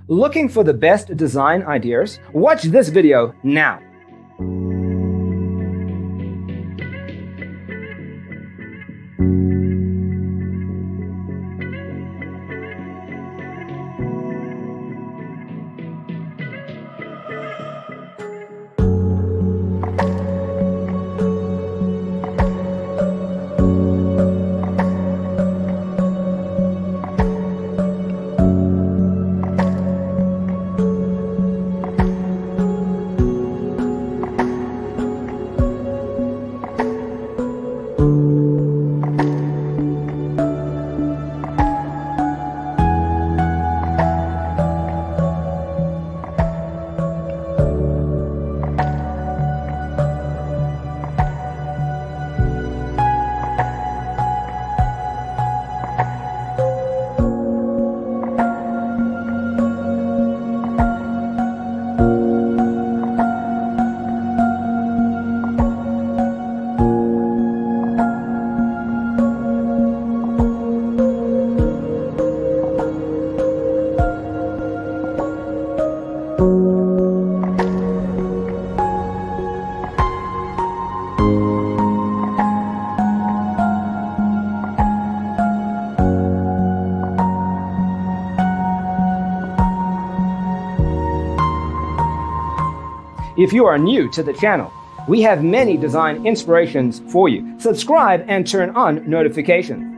Looking for the best design ideas? Watch this video now. If you are new to the channel, we have many design inspirations for you. Subscribe and turn on notifications.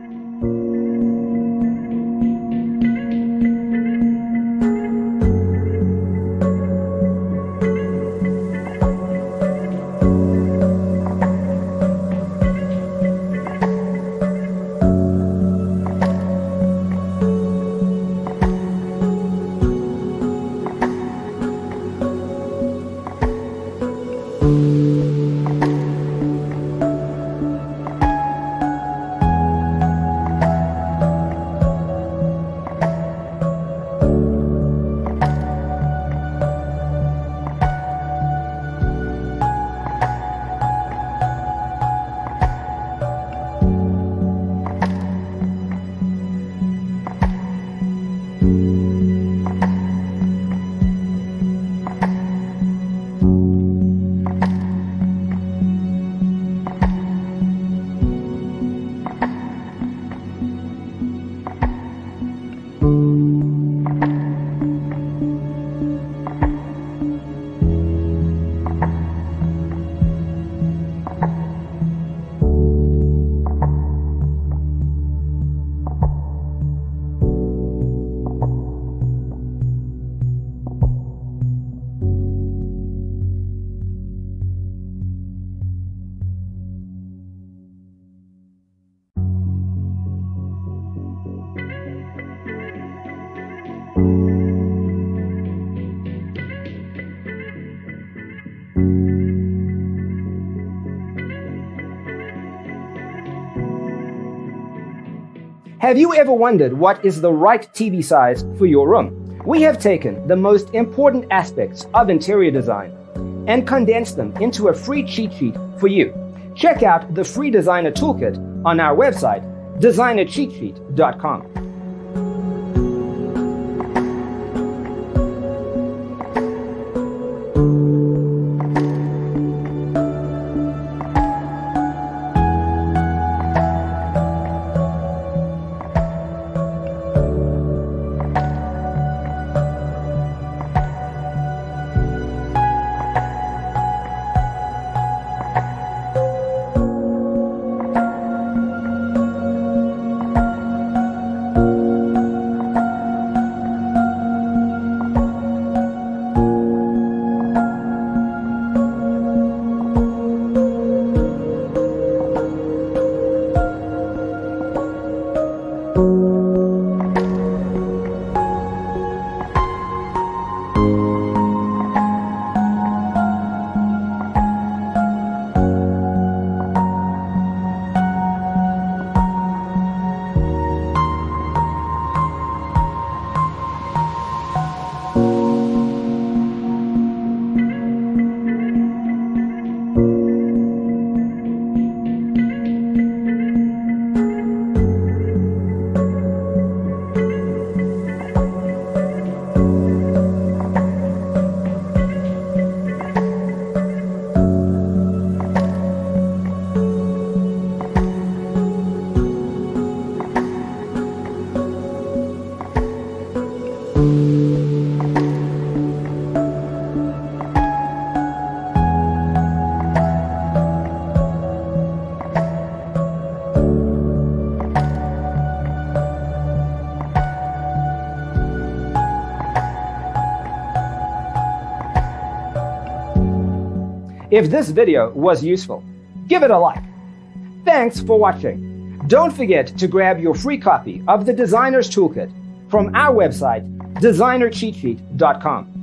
Have you ever wondered what is the right TV size for your room? We have taken the most important aspects of interior design and condensed them into a free cheat sheet for you. Check out the free designer toolkit on our website, designercheatsheet.com. If this video was useful, give it a like. Thanks for watching. Don't forget to grab your free copy of the Designer's Toolkit from our website, designercheatsheet.com.